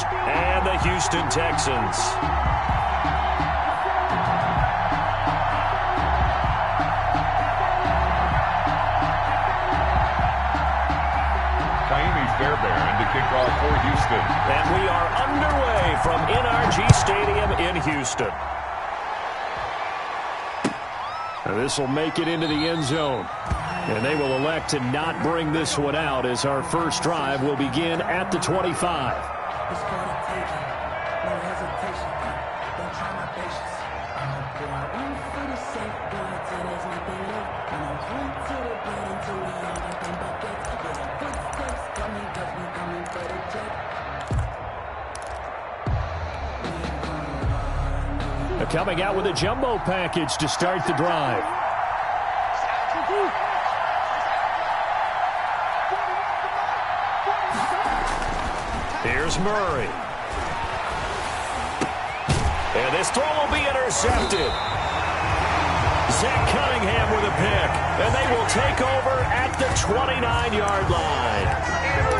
Broncos and the Houston Texans. Fairbairn to kick off for Houston. And we are underway from NRG Stadium in Houston. This will make it into the end zone. And they will elect to not bring this one out as our first drive will begin at the 25. Coming out with a jumbo package to start the drive. Here's Murray. And this throw will be intercepted. Zach Cunningham with a pick. And they will take over at the 29-yard line.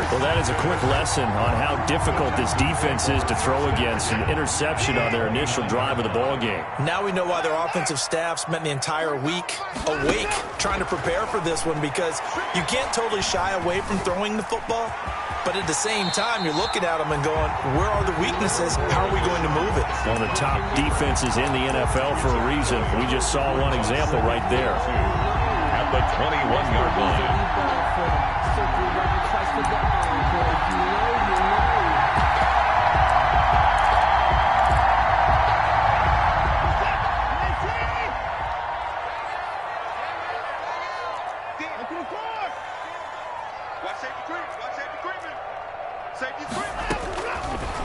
Well, that is a quick lesson on how difficult this defense is to throw against. An interception on their initial drive of the ball game. Now we know why their offensive staff spent the entire week awake trying to prepare for this one, because you can't totally shy away from throwing the football. But at the same time, you're looking at them and going, where are the weaknesses? How are we going to move it? One of the top defenses in the NFL for a reason. We just saw one example right there. At the 21-yard line.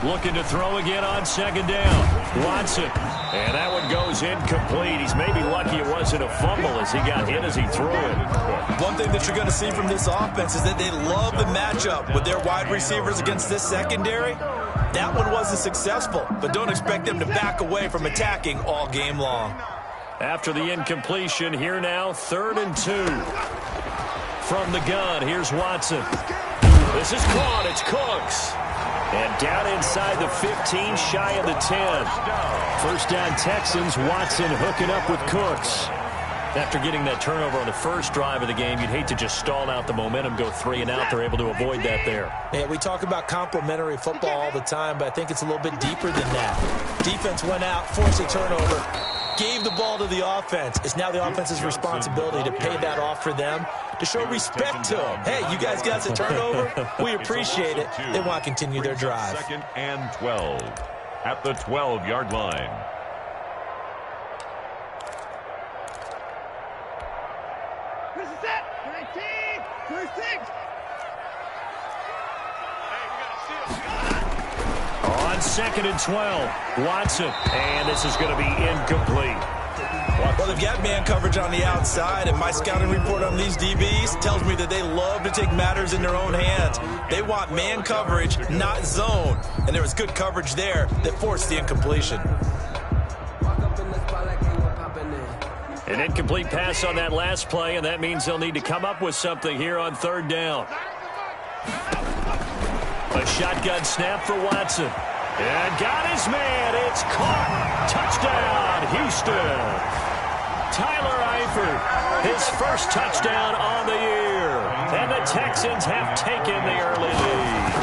Looking to throw again on second down. Watson. And that one goes incomplete. He's maybe lucky it wasn't a fumble as he got hit as he threw it. One thing that you're going to see from this offense is that they love the matchup with their wide receivers against this secondary. That one wasn't successful, but don't expect them to back away from attacking all game long. After the incompletion, here now, 3rd and 2. From the gun, here's Watson. This is caught. It's Cooks. And down inside the 15, shy of the 10. First down Texans, Watson hooking up with Cooks. After getting that turnover on the first drive of the game, you'd hate to just stall out the momentum, go 3 and out. They're able to avoid that there. Yeah, we talk about complementary football all the time, but I think it's a little bit deeper than that. Defense went out, forced a turnover, gave the ball to the offense. It's now the offense's responsibility to pay that off for them, to show respect to them. Hey, you guys got the turnover. We appreciate it. They want to continue their drive. 2nd and 12 at the 12-yard line. This is it. 19, 26. On 2nd and 12, Watson. And this is going to be incomplete. Well, they've got man coverage on the outside, and my scouting report on these DBs tells me that they love to take matters in their own hands. They want man coverage, not zone. And there was good coverage there that forced the incompletion. An incomplete pass on that last play, and that means they'll need to come up with something here on 3rd down. A shotgun snap for Watson. And got his man. It's caught. Touchdown, Houston. Tyler Eifert, his first touchdown on the year. And the Texans have taken the early lead.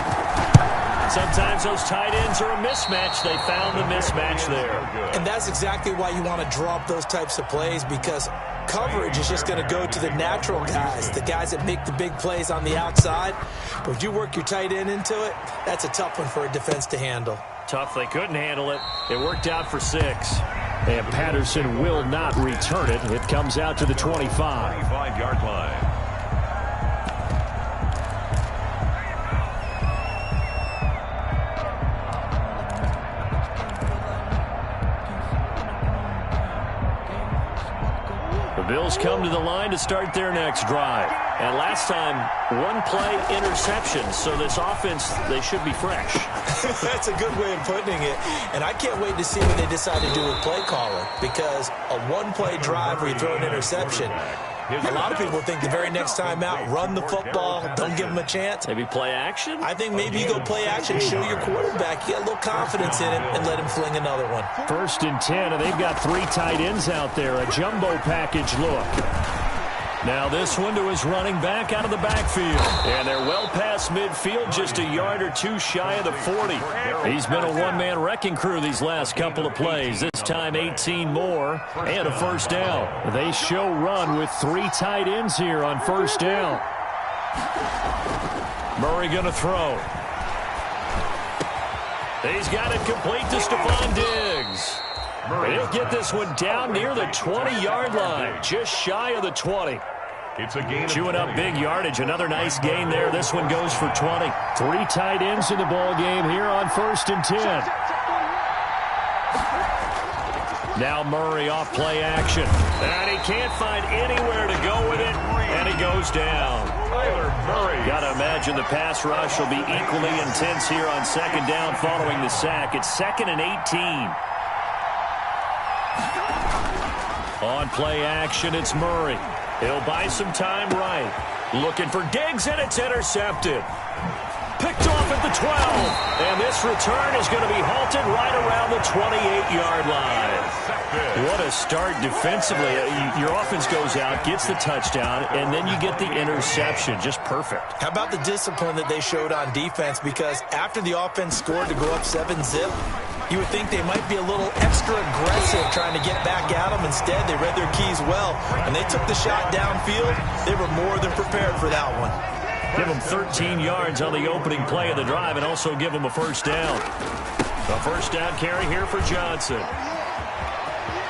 Sometimes those tight ends are a mismatch. They found the mismatch there. And that's exactly why you want to draw up those types of plays, because coverage is just going to go to the natural guys, the guys that make the big plays on the outside. But if you work your tight end into it, that's a tough one for a defense to handle. Tough. They couldn't handle it. It worked out for 6. And Patterson will not return it. It comes out to the 25. 25-yard line. The Bills come to the line to start their next drive. And last time, 1-play interception. So this offense, they should be fresh. That's a good way of putting it. And I can't wait to see what they decide to do with play calling, because a 1-play drive where you throw an interception, A lot of people think the very next time out, run the football, don't give them a chance. Maybe play action? I think maybe you go play action, show your quarterback, you get a little confidence in him, and let him fling another one. 1st and 10, and they've got 3 tight ends out there. A jumbo package look. Now this one to his running back out of the backfield. And they're well past midfield, just a yard or 2 shy of the 40. He's been a one-man wrecking crew these last couple of plays. This time 18 more and a 1st down. They show run with 3 tight ends here on 1st down. Murray going to throw. He's got it complete to Stephon Diggs. He'll get this one down near the 20-yard line, just shy of the 20. It's a gain. Chewing up big yardage. Another nice gain there. This one goes for 20. 3 tight ends in the ball game here on 1st and 10. Now Murray off play action. And he can't find anywhere to go with it. And he goes down. Got to imagine the pass rush will be equally intense here on 2nd down following the sack. It's 2nd and 18. On play action, it's Murray. He'll buy some time right. Looking for Diggs, and it's intercepted. Picked off at the 12. And this return is going to be halted right around the 28-yard line. What a start defensively. Your offense goes out, gets the touchdown, and then you get the interception. Just perfect. How about the discipline that they showed on defense? Because after the offense scored to go up 7-zip, you would think they might be a little extra aggressive trying to get back at them. Instead, they read their keys well, and they took the shot downfield. They were more than prepared for that one. Give them 13 yards on the opening play of the drive and also give them a 1st down. A 1st down carry here for Johnson.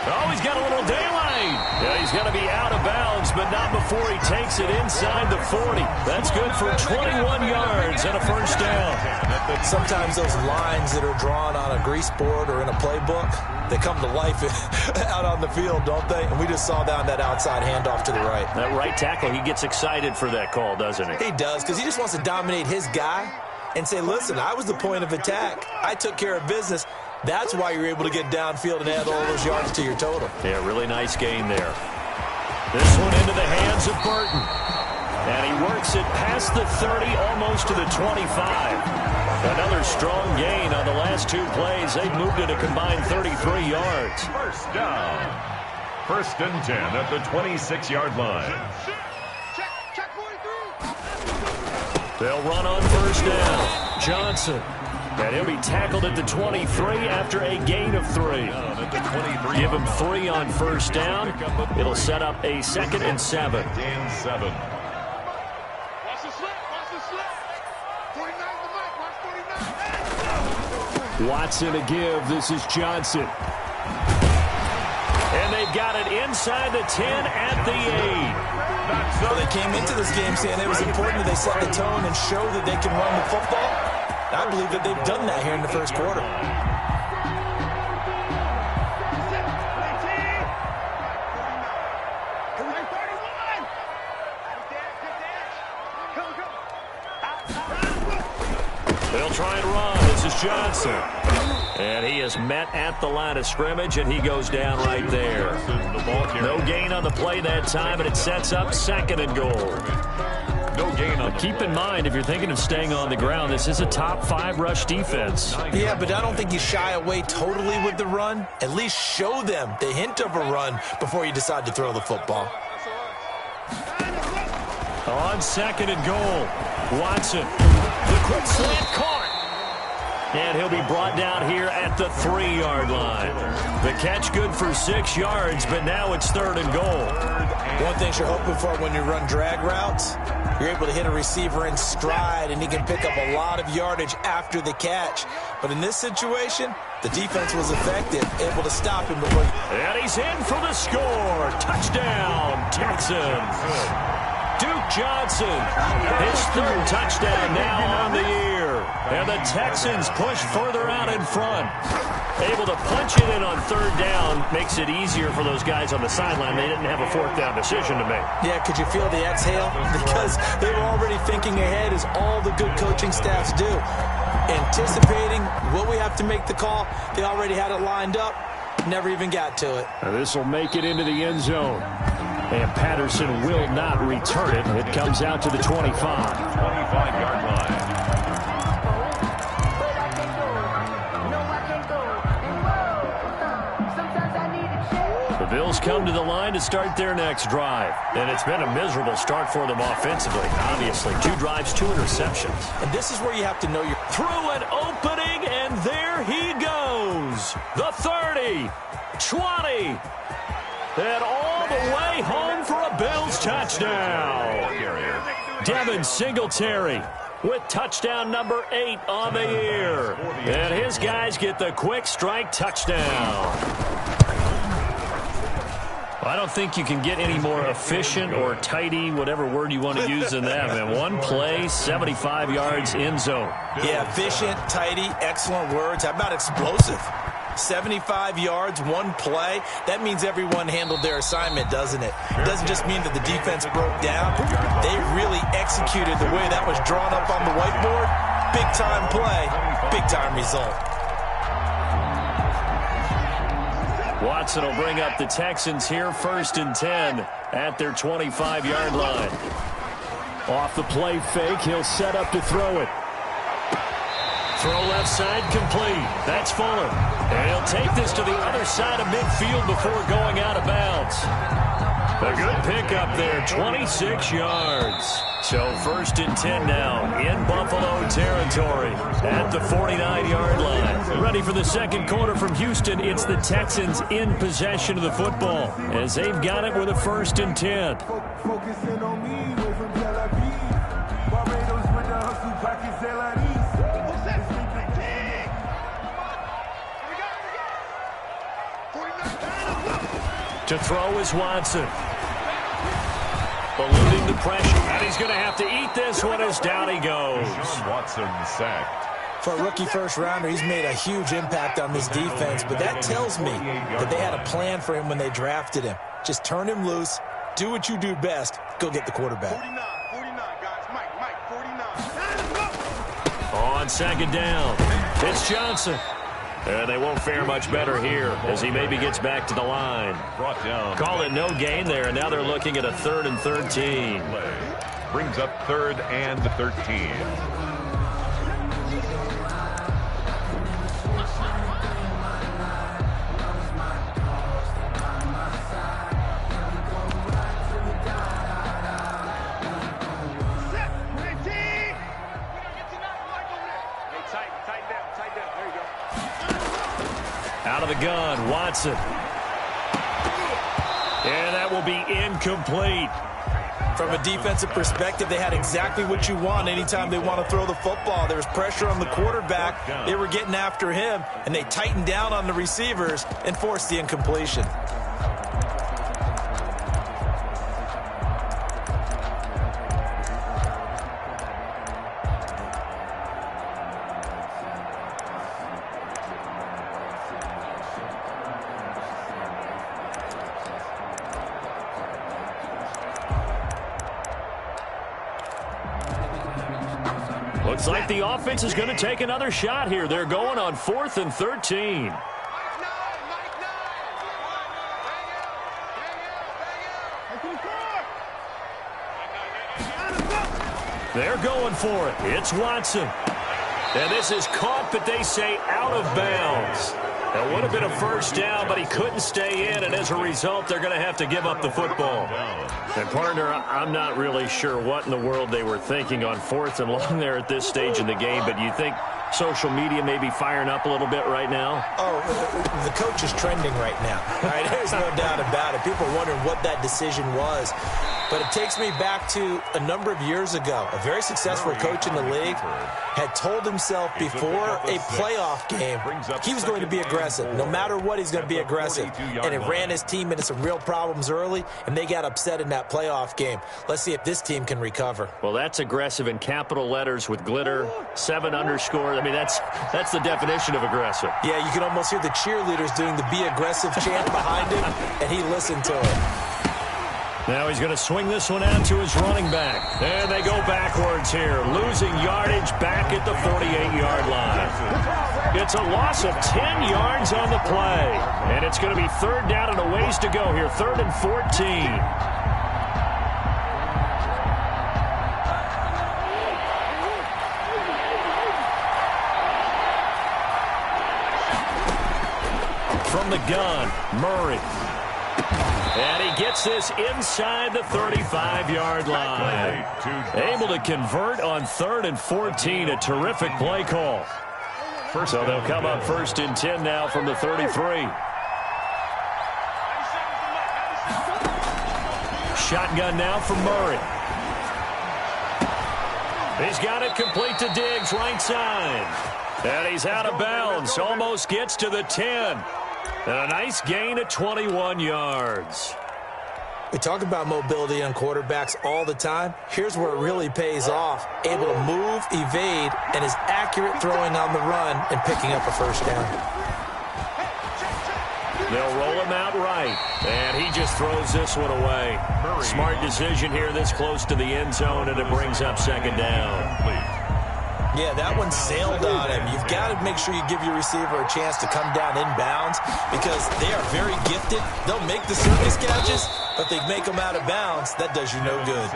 Oh, he's got a little daylight. Yeah, he's going to be out of bounds, but not before he takes it inside the 40. That's good for 21 yards and a 1st down. Sometimes those lines that are drawn on a grease board or in a playbook, they come to life out on the field, don't they? And we just saw down that outside handoff to the right. That right tackle, he gets excited for that call, doesn't he? He does, because he just wants to dominate his guy and say, listen, I was the point of attack. I took care of business. That's why you're able to get downfield and add all those yards to your total. Yeah, really nice gain there. This one into the hands of Burton. And he works it past the 30, almost to the 25. Another strong gain on the last 2 plays. They've moved it a combined 33 yards. 1st down. 1st and 10 at the 26-yard line. They'll run on 1st down. Johnson. And he'll be tackled at the 23 after a gain of 3. Give him 3 on 1st down. It'll set up a 2nd and 7. Watch the slip. 49 the mic. Watch 49. Watson to give. This is Johnson. And they've got it inside the 10 at the 8. So they came into this game saying it was important that they set the tone and show that they can run the football. I believe that they've done that here in the 1st quarter. They'll try and run. This is Johnson. And he is met at the line of scrimmage, and he goes down right there. No gain on the play that time, and it sets up 2nd and goal. No gain on. But keep in mind, if you're thinking of staying on the ground, this is a top 5 rush defense. Yeah, but I don't think you shy away totally with the run. At least show them the hint of a run before you decide to throw the football. On 2nd and goal, Watson. The quick slant caught. And he'll be brought down here at the 3-yard line. The catch good for 6 yards, but now it's 3rd and goal. One thing you're hoping for when you run drag routes, you're able to hit a receiver in stride, and he can pick up a lot of yardage after the catch. But in this situation, the defense was effective, able to stop him before. And he's in for the score. Touchdown, Texans. Duke Johnson, his 3rd touchdown now on the year. And the Texans push further out in front. Able to punch it in on 3rd down makes it easier for those guys on the sideline. They didn't have a 4th down decision to make. Yeah, could you feel the exhale? Because they were already thinking ahead, as all the good coaching staffs do. Anticipating, will we have to make the call? They already had it lined up. Never even got to it. This will make it into the end zone. And Patterson will not return it. It comes out to the 25. 25-yard line. The Bills come to the line to start their next drive. And it's been a miserable start for them offensively, obviously. 2 drives, 2 interceptions. And this is where you have to know you're through an opening, and there he goes. The 30, 20, and all the way home for a Bills touchdown. Devin Singletary with touchdown number 8 on the year. And his guys get the quick strike touchdown. I don't think you can get any more efficient or tidy, whatever word you want to use in that, man. 1 play, 75 yards, end zone. Yeah, efficient, tidy, excellent words. How about explosive? 75 yards, 1 play. That means everyone handled their assignment, doesn't it? It doesn't just mean that the defense broke down. They really executed the way that was drawn up on the whiteboard. Big-time play, big-time result. Watson will bring up the Texans here, 1st and 10 at their 25-yard line. Off the play fake, he'll set up to throw it. Throw left side complete. That's Fuller. And he'll take this to the other side of midfield before going out of bounds. A good pickup there, 26 yards. So 1st and 10 now in Buffalo territory at the 49-yard line. Ready for the second quarter from Houston. It's the Texans in possession of the football as they've got it with a 1st and 10. Focusing on me, way from Tel Aviv. Barbados with the hustle, Paquis et la Nice. To throw is Watson. Eluding the pressure. And he's going to have to eat this one as down he goes. Watson sacked. For a rookie first-rounder, he's made a huge impact on this defense, but that tells me that they had a plan for him when they drafted him. Just turn him loose, do what you do best, go get the quarterback. 49, guys. Mike, 49. On 2nd down, it's Johnson. And they won't fare much better here as he maybe gets back to the line. Brought down. Call it no gain there, and now they're looking at a 3rd and 13. Brings up 3rd and 13. Out of the gun, Watson. And that will be incomplete. From a defensive perspective, they had exactly what you want anytime they want to throw the football. There was pressure on the quarterback. They were getting after him, and they tightened down on the receivers and forced the incompletion. Looks like the offense is going to take another shot here. They're going on 4th and 13. They're going for it. It's Watson. And this is caught, but they say out of bounds. That would have been a 1st down, but he couldn't stay in, and as a result, they're going to have to give up the football. And, partner, I'm not really sure what in the world they were thinking on 4th and long there at this stage in the game, but you think social media may be firing up a little bit right now? Oh, the coach is trending right now. All right, there's no doubt about it. People are wondering what that decision was. But it takes me back to a number of years ago. A very successful coach in the league had told himself before a playoff game he was going to be aggressive. No matter what, he's going to be aggressive. And it ran his team into some real problems early, and they got upset in that playoff game. Let's see if this team can recover. Well, that's aggressive in capital letters with glitter, 7 underscore. I mean, that's the definition of aggressive. Yeah, you can almost hear the cheerleaders doing the be aggressive chant behind him, and he listened to it. Now he's going to swing this one out to his running back. And they go backwards here, losing yardage back at the 48-yard line. It's a loss of 10 yards on the play. And it's going to be 3rd down and a ways to go here, 3rd and 14. From the gun, Murray. And he gets this inside the 35-yard line. Able to convert on 3rd and 14. A terrific play call. So they'll come up 1st and 10 now from the 33. Shotgun now from Murray. He's got it complete to Diggs, right side. And he's out of bounds. Almost gets to the 10. And a nice gain of 21 yards. We talk about mobility on quarterbacks all the time. Here's where it really pays off. Able to move, evade, and is accurate throwing on the run and picking up a first down. They'll roll him out right, and he just throws this one away. Smart decision here this close to the end zone, and it brings up 2nd down. Yeah, that one sailed on him. You've got to make sure you give your receiver a chance to come down inbounds because they are very gifted. They'll make the circus catches, but they make them out of bounds. That does you no good.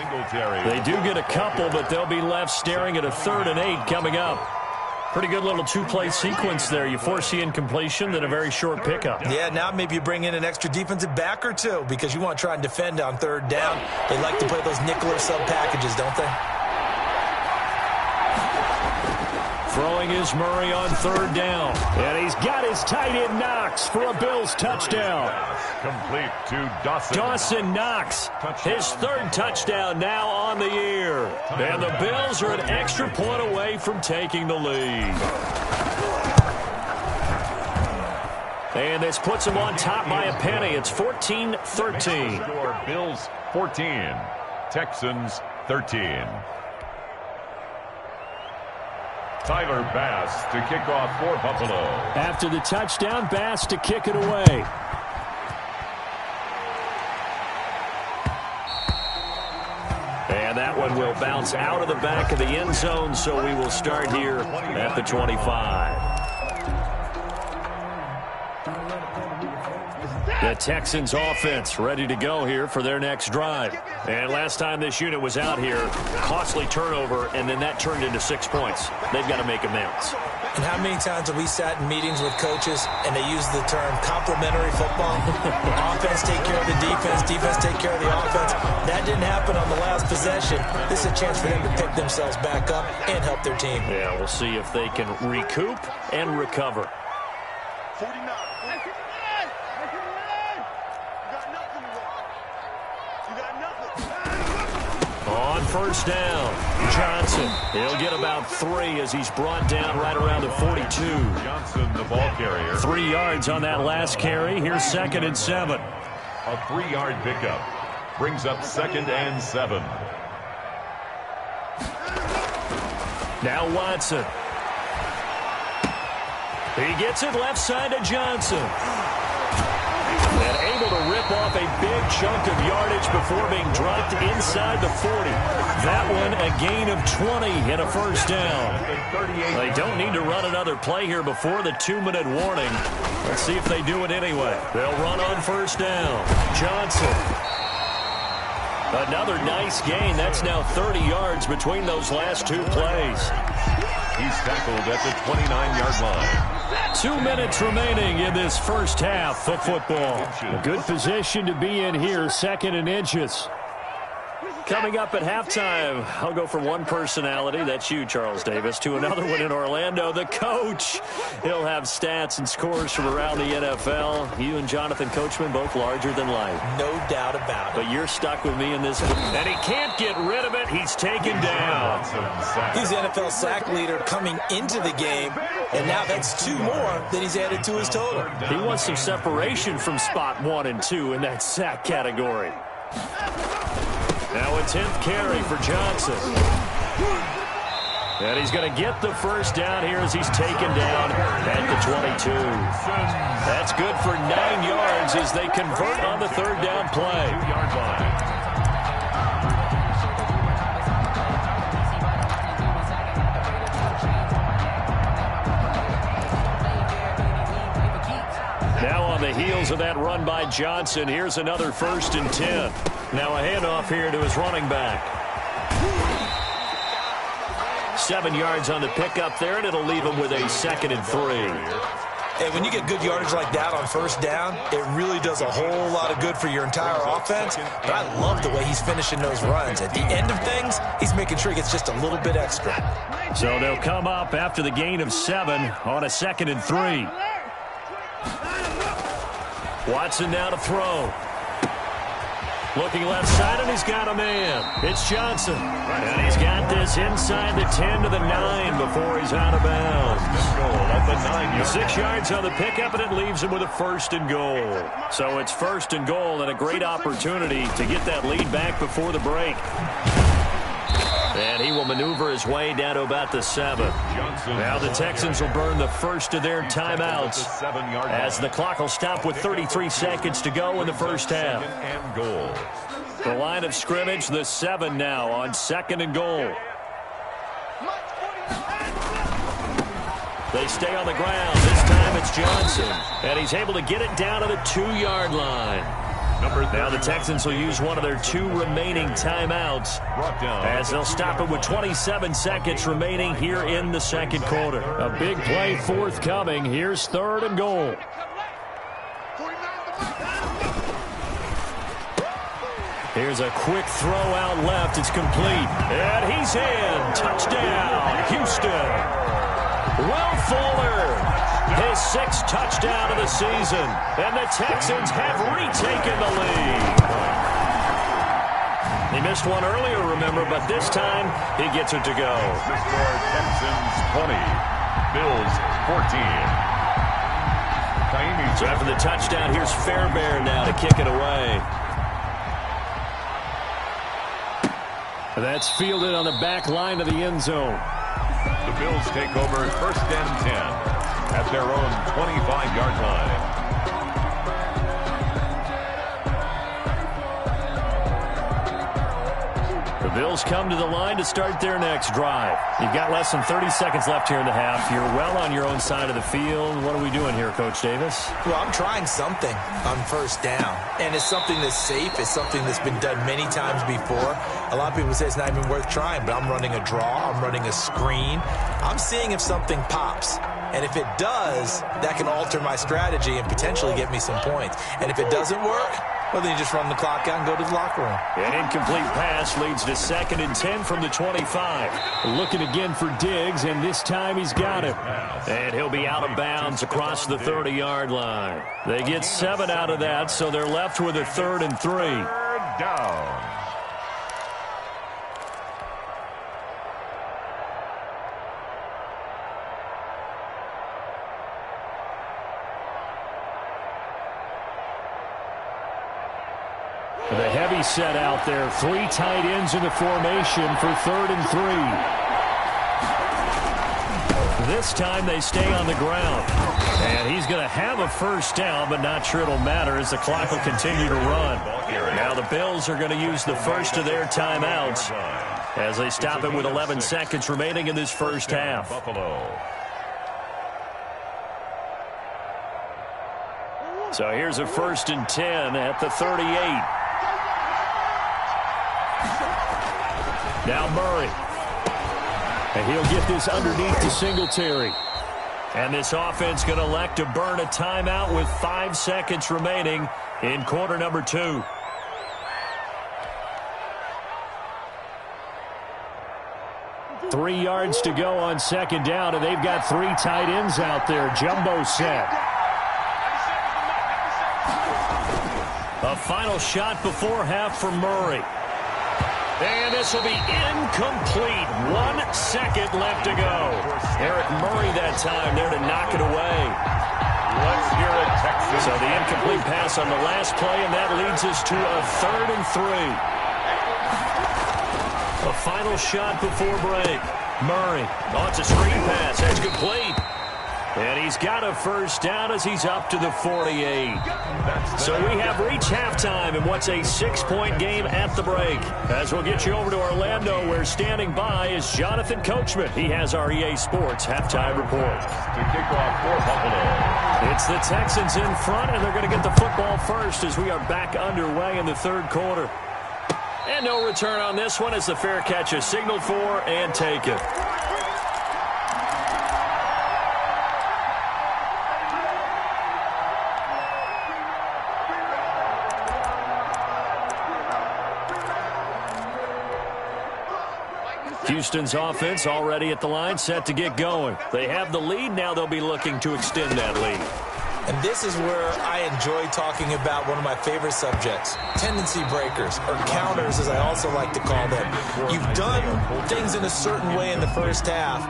They do get a couple, but they'll be left staring at a 3rd and 8 coming up. Pretty good little 2-play sequence there. You force the incompletion, then a very short pickup. Yeah, now maybe you bring in an extra defensive back or two because you want to try and defend on 3rd down. They like to play those nickel or sub packages, don't they? Throwing is Murray on 3rd down. And he's got his tight end Knox for a Bills touchdown. Complete to Dawson. Dawson Knox, his 3rd touchdown now on the year. And the Bills are an extra point away from taking the lead. And this puts them on top by a penny. It's 14-13. Score Bills 14, Texans 13. Tyler Bass to kick off for Buffalo. After the touchdown, Bass to kick it away. And that one will bounce out of the back of the end zone, so we will start here at the 25. The Texans offense ready to go here for their next drive. And last time this unit was out here, costly turnover, and then that turned into 6 points. They've got to make amends. And how many times have we sat in meetings with coaches and they use the term complementary football? Offense take care of the defense, defense take care of the offense. That didn't happen on the last possession. This is a chance for them to pick themselves back up and help their team. Yeah, we'll see if they can recoup and recover. 49. On 1st down, Johnson. He'll get about 3 as he's brought down right around the 42. Johnson, the ball carrier. 3 yards on that last carry. Here's 2nd and 7. A 3-yard pickup. Brings up 2nd and 7. Now Watson. He gets it left side to Johnson. And able to rip off a big chunk of yardage before being dropped inside the 40. That one a gain of 20 and a first down. They don't need to run another play here before the 2-minute warning. Let's see if they do it anyway. They'll run on 1st down. Johnson. Another nice gain. That's now 30 yards between those last 2 plays. He's tackled at the 29-yard line. 2 minutes remaining in this first half of football. A good position to be in here, 2nd and inches. Coming up at halftime, I'll go from one personality, that's you, Charles Davis, to another one in Orlando, the coach. He'll have stats and scores from around the NFL. You and Jonathan Coachman, both larger than life. No doubt about it. But you're stuck with me in this. And he can't get rid of it. He's taken down. He's the NFL sack leader coming into the game, and now that's 2 more that he's added to his total. He wants some separation from spot 1 and 2 in that sack category. Now a 10th carry for Johnson. And he's going to get the first down here as he's taken down at the 22. That's good for 9 yards as they convert on the 3rd down play. 2-yard line. Now on the heels of that run by Johnson, here's another 1st and 10. Now a handoff here to his running back. 7 yards on the pickup there, and it'll leave him with a 2nd and 3. And when you get good yardage like that on first down, it really does a whole lot of good for your entire offense. But I love the way he's finishing those runs. At the end of things, he's making sure he gets just a little bit extra. So they'll come up after the gain of 7 on a 2nd and 3. Watson now to throw. Looking left side, and he's got a man. It's Johnson. And he's got this inside the 10 to the 9 before he's out of bounds. At the 9-yard 6 yards on the pickup, and it leaves him with a 1st and goal. So it's 1st and goal, and a great opportunity to get that lead back before the break. And he will maneuver his way down to about the 7. Now the Texans will burn the first of their timeouts as the clock will stop with 33 seconds to go in the first half. and goal. The line of scrimmage, the 7 now on 2nd and goal. They stay on the ground. This time it's Johnson. And he's able to get it down to the 2-yard line. Now the Texans will use one of their 2 remaining timeouts as they'll stop it with 27 seconds remaining here in the 2nd quarter. A big play forthcoming. Here's 3rd and goal. Here's a quick throw out left. It's complete. And he's in. Touchdown, Houston. Will Fuller. His 6th touchdown of the season, and the Texans have retaken the lead. He missed one earlier, remember, but this time he gets it to go. The score, Texans 20, Bills 14. So after the touchdown, here's Fairbairn now to kick it away. That's fielded on the back line of the end zone. The Bills take over 1st and 10. At their own 25-yard line. The Bills come to the line to start their next drive. You've got less than 30 seconds left here in the half. You're well on your own side of the field. What are we doing here, Coach Davis? Well, I'm trying something on first down. And it's something that's safe. It's something that's been done many times before. A lot of people say it's not even worth trying, but I'm running a draw. I'm running a screen. I'm seeing if something pops. And if it does, that can alter my strategy and potentially get me some points. And if it doesn't work, well, then you just run the clock out and go to the locker room. An incomplete pass leads to 2nd and 10 from the 25. Looking again for Diggs, and this time he's got it. And he'll be out of bounds across the 30-yard line. They get 7 out of that, so they're left with a 3rd and 3. 3rd down. The heavy set out there. 3 tight ends in the formation for 3rd and 3. This time they stay on the ground. And he's going to have a first down, but not sure it'll matter as the clock will continue to run. Now the Bills are going to use the first of their timeouts as they stop it with 11 seconds remaining in this first half. So here's a 1st and 10 at the 38. Now Murray. And he'll get this underneath to Singletary. And this offense going to elect to burn a timeout with 5 seconds remaining in quarter number 2. Three yards to go on 2nd down, and they've got 3 tight ends out there. Jumbo set. A final shot before half for Murray. And this will be incomplete. 1 second left to go. Eric Murray that time there to knock it away. Let's hear it, Texas. So the incomplete pass on the last play, and that leads us to a 3rd and 3. A final shot before break. Murray. Oh, it's a screen pass. That's complete. And he's got a first down as he's up to the 48. So we have reached halftime in what's a 6-point game at the break. As we'll get you over to Orlando, where standing by is Jonathan Coachman. He has our EA Sports halftime report. To kick off for Buffalo. It's the Texans in front, and they're going to get the football first as we are back underway in the 3rd quarter. And no return on this one as the fair catch is signaled for and taken. Houston's offense already at the line, set to get going. They have the lead. Now they'll be looking to extend that lead. And this is where I enjoy talking about one of my favorite subjects, tendency breakers, or counters as I also like to call them. You've done things in a certain way in the first half,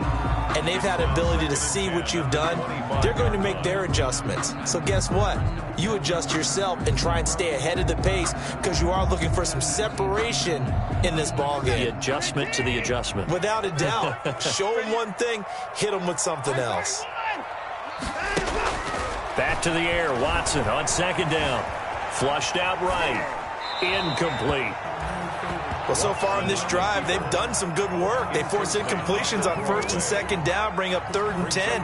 and they've had the ability to see what you've done. They're going to make their adjustments. So guess what? You adjust yourself and try and stay ahead of the pace because you are looking for some separation in this ball game. The adjustment to the adjustment. Without a doubt. Show them one thing, hit them with something else. Back to the air, Watson on second down. Flushed out right. Incomplete. Well, so far in this drive, they've done some good work. They force incompletions on first and second down, bring up 3rd and 10.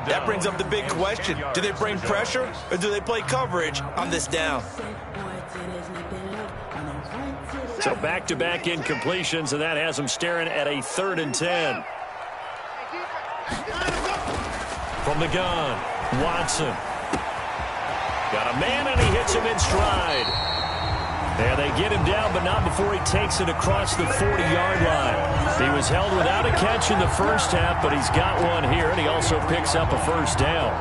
That brings up the big question. Do they bring pressure or do they play coverage on this down? So back-to-back incompletions, and that has them staring at a 3rd and 10. From the gun, Watson. Got a man, and he hits him in stride. And they get him down, but not before he takes it across the 40-yard line. He was held without a catch in the first half, but he's got one here, and he also picks up a first down.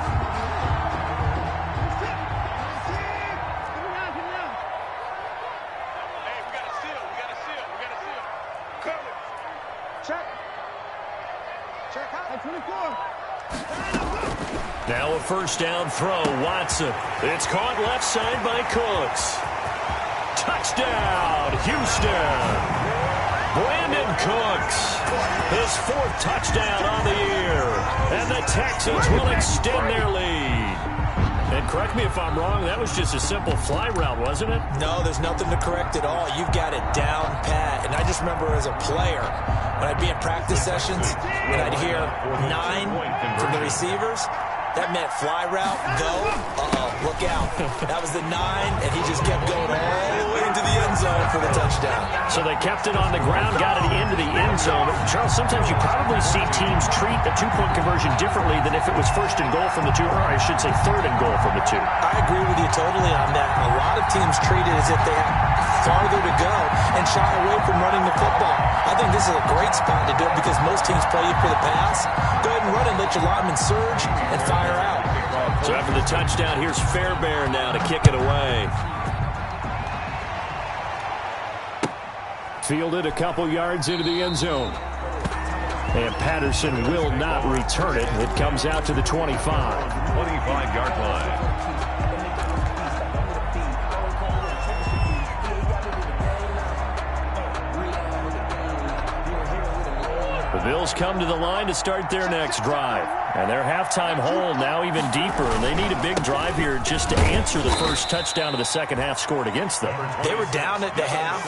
Now a first down throw, Watson. It's caught left side by Cooks. Touchdown, Houston. Brandon Cooks, his 4th touchdown on the year. And the Texans will extend their lead. And correct me if I'm wrong, that was just a simple fly route, wasn't it? No, there's nothing to correct at all. You've got it down pat. And I just remember as a player, when I'd be in practice sessions and I'd hear 9 from the receivers, that meant fly route, go, look out. That was the 9, and he just kept going all the way into the end zone for the touchdown. So they kept it on the ground, got it into the end zone. Charles, sometimes you probably see teams treat a 2-point conversion differently than if it was 1st and goal from the 2, or I should say 3rd and goal from the 2. I agree with you totally on that. A lot of teams treat it as if they have farther to go and shy away from running the football. I think this is a great spot to do it because most teams play you for the pass. Go ahead and run it, let your linemen surge, and fire out. So after the touchdown, here's Fairbairn now to kick it away. Fielded a couple yards into the end zone. And Patterson will not return it. It comes out to the 25. 25-yard line. The Bills come to the line to start their next drive. And their halftime hole now even deeper. And they need a big drive here just to answer the first touchdown of the second half scored against them. They were down at the half.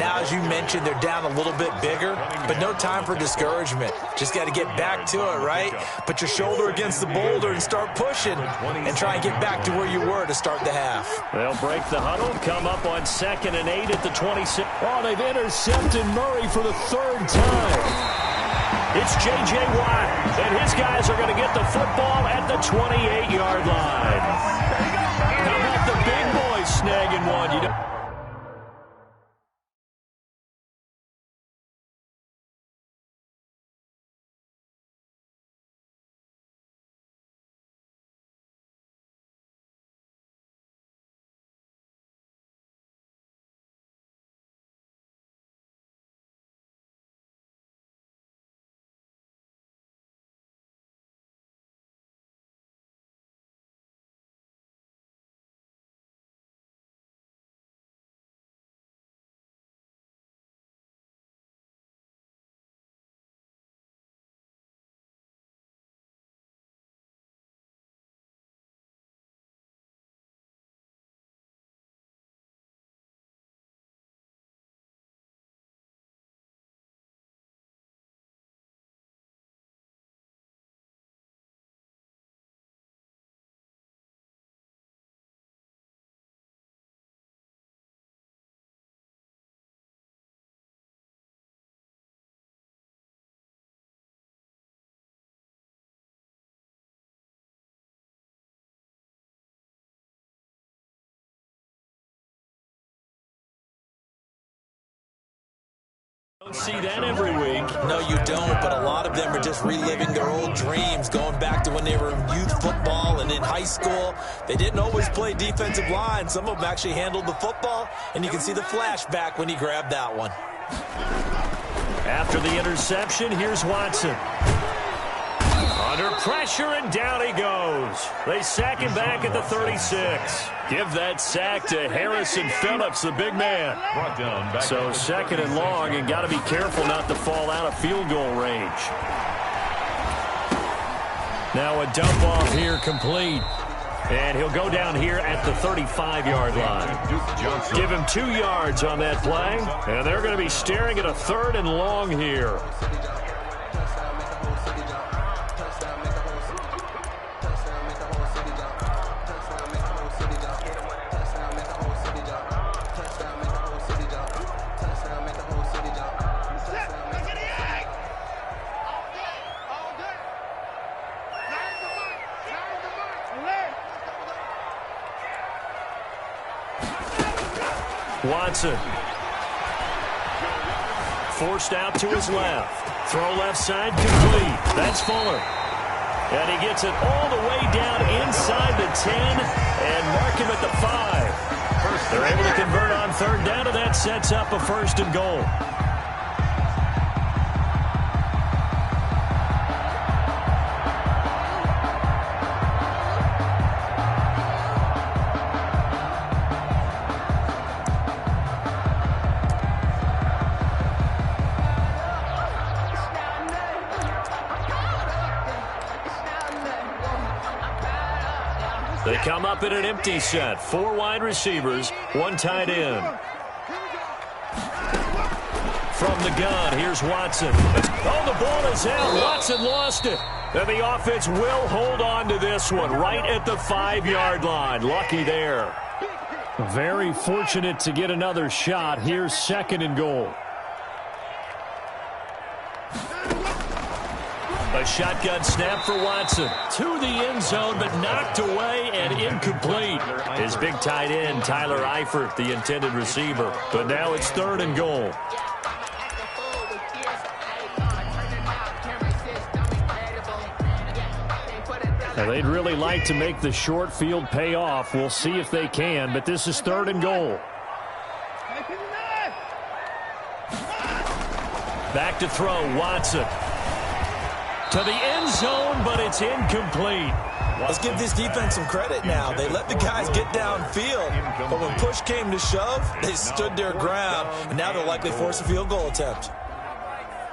Now, as you mentioned, they're down a little bit bigger. But no time for discouragement. Just got to get back to it, right? Put your shoulder against the boulder and start pushing. And try and get back to where you were to start the half. They'll break the huddle, come up on 2nd and 8 at the 26. Oh, they've intercepted Murray for the 3rd time. It's J.J. Watt, and his guys are going to get the football at the 28-yard line. How about the big boys snagging one? You know. Don't see that every week. No, you don't, but a lot of them are just reliving their old dreams, going back to when they were in youth football and in high school. They didn't always play defensive line. Some of them actually handled the football, and you can see the flashback when he grabbed that one. After the interception, here's Watson. Under pressure, and down he goes. They sack him back at the 36. Give that sack to Harrison Phillips, the big man. So 2nd and long, and got to be careful not to fall out of field goal range. Now a dump off here complete. And he'll go down here at the 35-yard line. Give him 2 yards on that play, and they're going to be staring at a 3rd and long here. Watson. Forced out to his left. Throw left side complete. That's Fuller. And he gets it all the way down inside the 10 and mark him at the 5. They're able to convert on 3rd down, and that sets up a 1st and goal. They come up in an empty set. 4 wide receivers, 1 tight end. From the gun, here's Watson. Oh, the ball is out. Watson lost it. And the offense will hold on to this one right at the 5-yard line. Lucky there. Very fortunate to get another shot. Here's 2nd and goal. A shotgun snap for Watson. To the end zone, but knocked away and incomplete. His big tight end, Tyler Eifert, the intended receiver. But now it's 3rd and goal. Now they'd really like to make the short field pay off. We'll see if they can, but this is 3rd and goal. Back to throw, Watson. To the end zone, but it's incomplete. Let's give this defense some credit now. They let the guys get downfield, but when push came to shove, they stood their ground, and now they'll likely force a field goal attempt.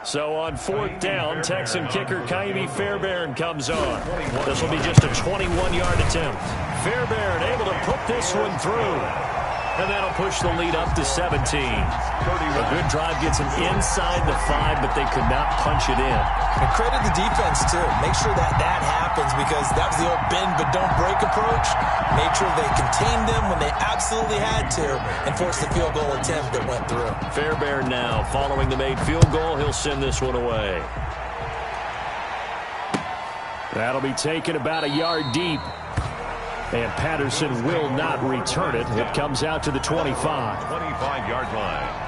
So on 4th down, Texan kicker Kaimi Fairbairn comes on. This will be just a 21-yard attempt. Fairbairn able to put this one through. And that'll push the lead up to 17. A good drive gets them inside the 5, but they could not punch it in. And credit the defense, too. Make sure that happens, because that was the old bend but don't break approach. Made sure they contained them when they absolutely had to and forced the field goal attempt that went through. Fairbairn now, following the made field goal, he'll send this one away. That'll be taken about a yard deep. And Patterson will not return it. It comes out to the 25. 25-yard line.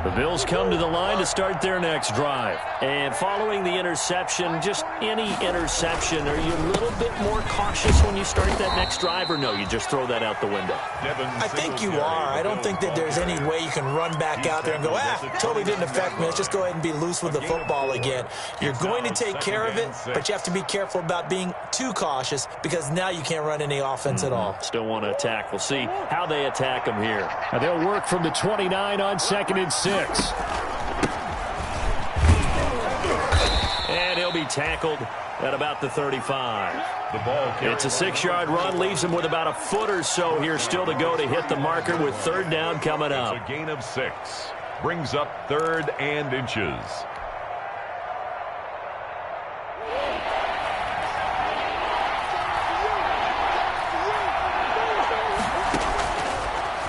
The Bills come to the line to start their next drive. And following the interception, just any interception, are you a little bit more cautious when you start that next drive, or no, you just throw that out the window? I think you are. I don't think that there's any way you can run back out there and go, totally didn't affect me. Let's just go ahead and be loose with the football again. You're going to take care of it, but you have to be careful about being too cautious, because now you can't run any offense at all. Still want to attack. We'll see how they attack them here. Now they'll work from the 29 on 2nd and 6. And he'll be tackled at about the 35. It's a 6-yard run, leaves him with about a foot or so here still to go to hit the marker with 3rd down coming up. It's a gain of 6. Brings up 3rd and inches.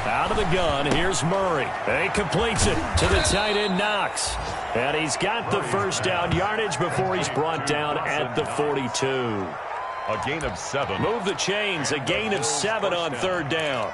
Out Out of the gun, here's Murray. And he completes it to the tight end, Knox. And he's got the first down yardage before he's brought down at the 42. A gain of 7. Move the chains. A gain of 7 on third down.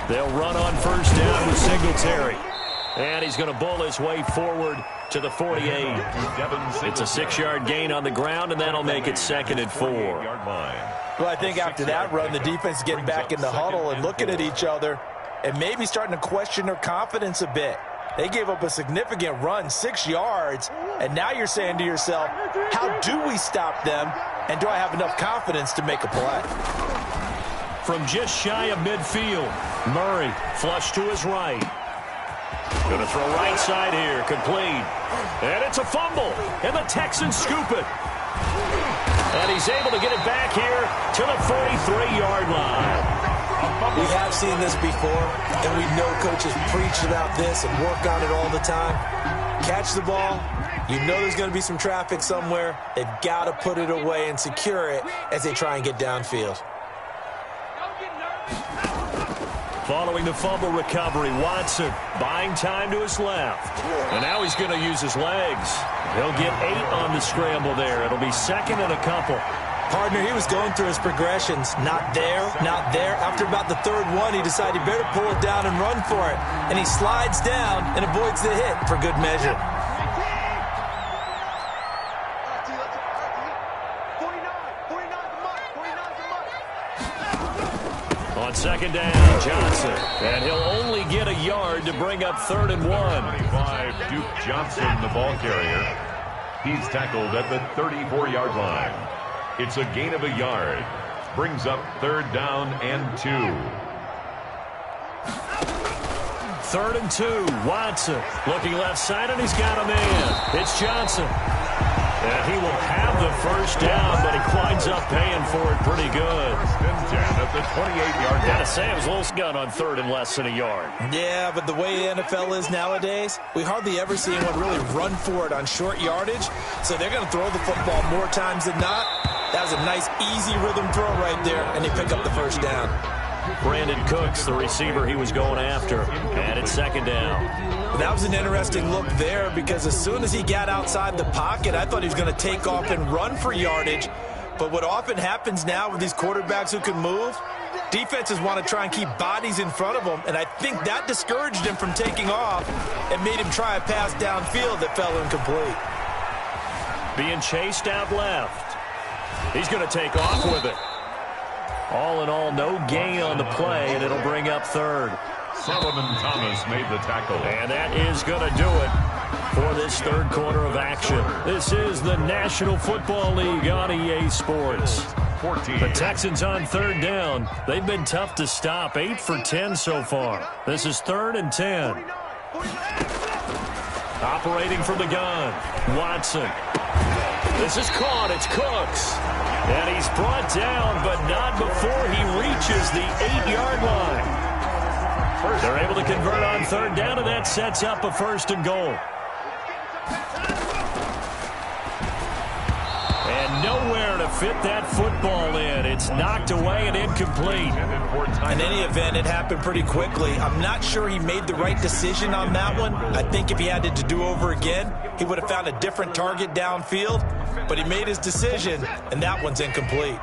They'll run on first down with Singletary. And he's going to bull his way forward to the 48. It's a 6-yard gain on the ground, and that'll make it 2nd and 4. Well, I think after that run, the defense is getting back in the huddle and looking at each other and maybe starting to question their confidence a bit. They gave up a significant run, 6 yards, and now you're saying to yourself, how do we stop them, and do I have enough confidence to make a play? From just shy of midfield, Murray flush to his right. Going to throw right side here, complete. And it's a fumble, and the Texans scoop it. And he's able to get it back here to the 43-yard line. We have seen this before, and we know coaches preach about this and work on it all the time. Catch the ball. You know there's going to be some traffic somewhere. They've got to put it away and secure it as they try and get downfield. Following the fumble recovery, Watson buying time to his left. And now he's going to use his legs. He'll get 8 on the scramble there. It'll be 2nd and a couple. Partner, he was going through his progressions. Not there, not there. After about the 3rd one, he decided he better pull it down and run for it. And he slides down and avoids the hit for good measure. On 2nd down, Johnson. And he'll only get a yard to bring up 3rd and 1. 25, Duke Johnson, the ball carrier. He's tackled at the 34-yard line. It's a gain of a yard. Brings up 3rd down and 2. 3rd and 2, Watson looking left side, and he's got a man. It's Johnson. And he will have the first down, but he winds up paying for it pretty good. 10 at the 28-yard line. Gotta say, it was a little gun on 3rd and less than a yard. Yeah, but the way the NFL is nowadays, we hardly ever see anyone really run for it on short yardage. So they're going to throw the football more times than not. That was a nice, easy rhythm throw right there, and they pick up the first down. Brandon Cooks, the receiver he was going after, and it's 2nd down. That was an interesting look there because as soon as he got outside the pocket, I thought he was going to take off and run for yardage. But what often happens now with these quarterbacks who can move, defenses want to try and keep bodies in front of them, and I think that discouraged him from taking off and made him try a pass downfield that fell incomplete. Being chased out left. He's going to take off with it. All in all, no gain on the play, and it'll bring up 3rd. Solomon Thomas made the tackle. And that is going to do it for this 3rd quarter of action. This is the National Football League on EA Sports. 14. The Texans on 3rd down. They've been tough to stop. 8 for 10 so far. This is 3rd and 10. Operating from the gun, Watson. This is caught. It's Cooks. And he's brought down, but not before he reaches the 8-yard line. They're able to convert on 3rd down, and that sets up a 1st and goal. And nowhere to fit that football in. It's knocked away and incomplete. In any event, it happened pretty quickly. I'm not sure he made the right decision on that one. I think if he had it to do over again, he would have found a different target downfield. But he made his decision, and that one's incomplete.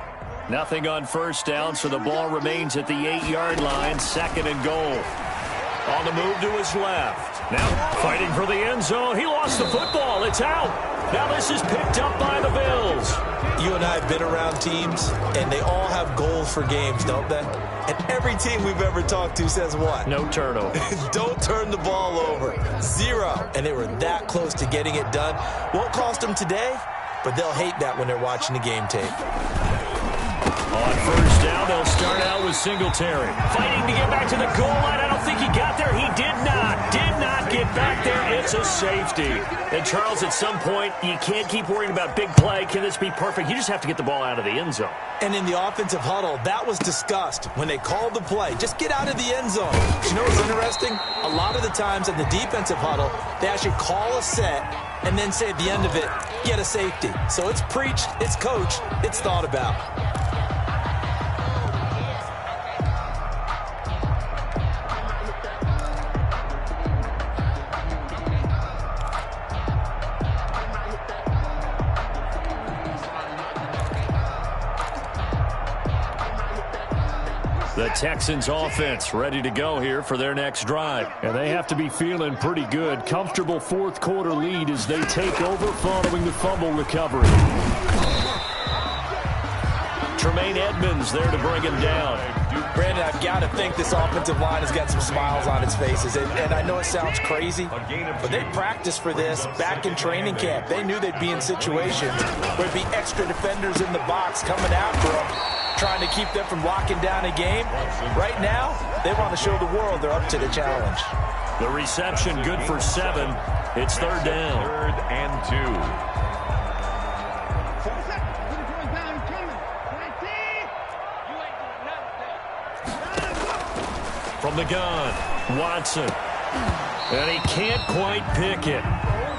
Nothing on 1st down, so the ball remains at the 8-yard line, 2nd and goal. On the move to his left. Now fighting for the end zone. He lost the football. It's out. Now this is picked up by the Bills. You and I have been around teams, and they all have goals for games, don't they? And every team we've ever talked to says what? No turnover. Don't turn the ball over. 0. And they were that close to getting it done. Won't cost them today, but they'll hate that when they're watching the game tape. On first down, they'll start out with Singletary. Fighting to get back to the goal line. I don't think he got there. He did not get back there. It's a safety. And, Charles, at some point, you can't keep worrying about big play. Can this be perfect? You just have to get the ball out of the end zone. And in the offensive huddle, that was discussed when they called the play. Just get out of the end zone. You know what's interesting? A lot of the times in the defensive huddle, they actually call a set and then say at the end of it, get a safety. So it's preached, it's coached, it's thought about. The Texans offense ready to go here for their next drive. And they have to be feeling pretty good. Comfortable fourth quarter lead as they take over following the fumble recovery. Tremaine Edmonds there to bring him down. Brandon, I've got to think this offensive line has got some smiles on its faces. And I know it sounds crazy, but they practiced for this back in training camp. They knew they'd be in situations where there'd be extra defenders in the box coming after them, trying to keep them from locking down a game. Right now, they want to show the world they're up to the challenge. The reception good for 7. It's third down. 3rd and 2. From the gun, Watson. And he can't quite pick it.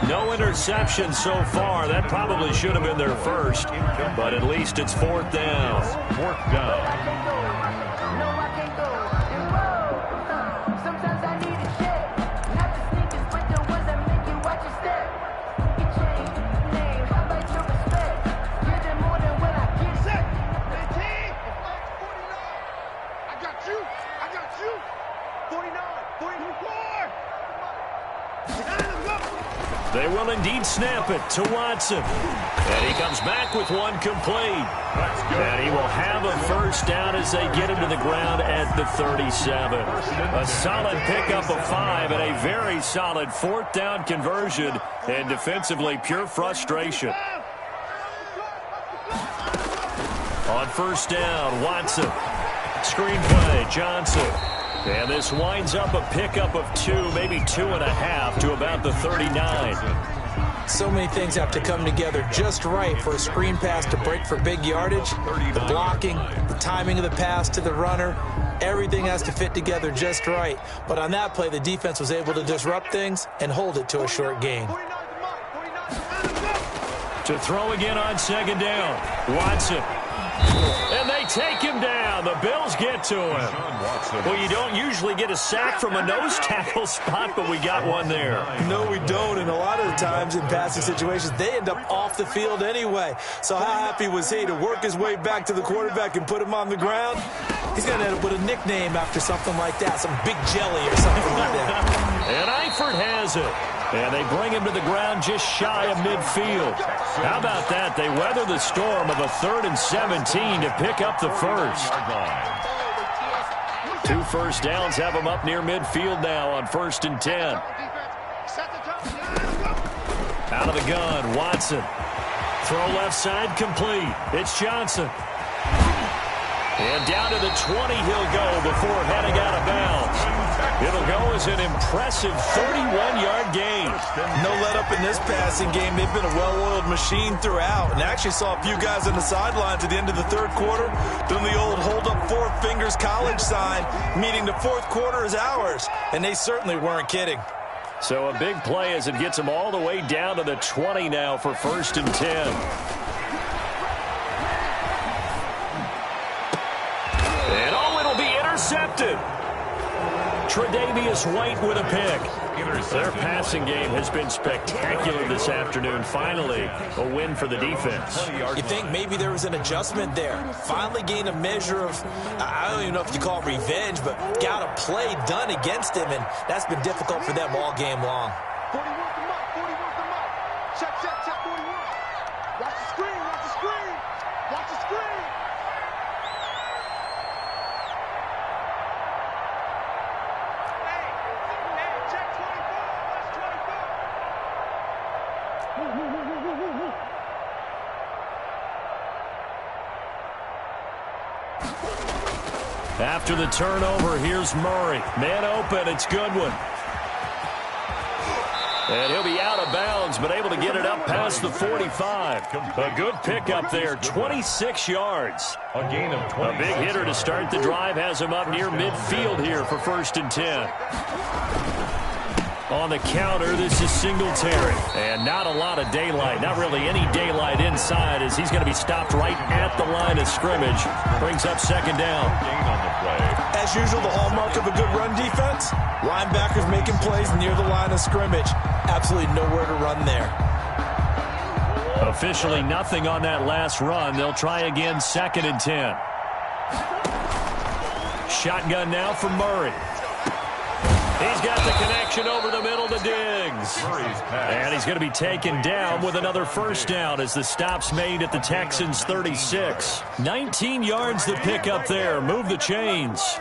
No interception so far. That probably should have been their first, but at least it's 4th down. 4th down. They will indeed snap it to Watson. And he comes back with one complete. And he will have a first down as they get him to the ground at the 37. A solid pickup of 5 and a very solid 4th down conversion. And defensively, pure frustration. On first down, Watson. Screenplay, Johnson. And this winds up a pickup of 2, maybe 2.5 to about the 39. So many things have to come together just right for a screen pass to break for big yardage. The blocking, the timing of the pass to the runner, everything has to fit together just right. But on that play, the defense was able to disrupt things and hold it to a short gain. To throw again on second down, Watson. And they take him down. The Bills get to him. Well, you don't usually get a sack from a nose tackle spot, but we got one there. No, we don't. And a lot of the times in passing situations, they end up off the field anyway. So how happy was he to work his way back to the quarterback and put him on the ground? He's going to end up with a nickname after something like that, some big jelly or something like that. And Eifert has it. And they bring him to the ground just shy of midfield. How about that? They weather the storm of a 3rd and 17 to pick up the first. 2 first downs have them up near midfield now on 1st and 10. Out of the gun, Watson. Throw left side complete. It's Johnson. And down to the 20 he'll go before heading out of bounds. It'll go as an impressive 31-yard gain. No let up in this passing game. They've been a well-oiled machine throughout. And actually saw a few guys on the sidelines at the end of the 3rd quarter doing the old hold up 4 fingers college sign, meaning the 4th quarter is ours. And they certainly weren't kidding. So a big play as it gets them all the way down to the 20 now for 1st and 10. And it'll be intercepted. Tre'Davious White with a pick. Their passing game has been spectacular this afternoon. Finally, a win for the defense. You think maybe there was an adjustment there. Finally gained a measure of, I don't even know if you call it revenge, but got a play done against him, and that's been difficult for them all game long. 41 come up, 41 come up. Check, 41. Watch the screen, watch the screen. Watch the screen. After the turnover, here's Murray. Man open, it's Goodwin. And he'll be out of bounds, but able to get it up past the 45. A good pickup there, 26 yards. A gain of 20. A big hitter to start the drive has him up near midfield here for 1st and 10. On the counter, this is Singletary. And not a lot of daylight, not really any daylight inside, as he's going to be stopped right at the line of scrimmage. Brings up 2nd down. Gain on the play. As usual, the hallmark of a good run defense, linebackers making plays near the line of scrimmage. Absolutely nowhere to run there. Officially nothing on that last run. They'll try again, 2nd and 10. Shotgun now for Murray. He's got the connection over the middle to Diggs. And he's going to be taken down with another 1st down as the stop's made at the Texans' 36. 19 yards to pick up there. Move the chains.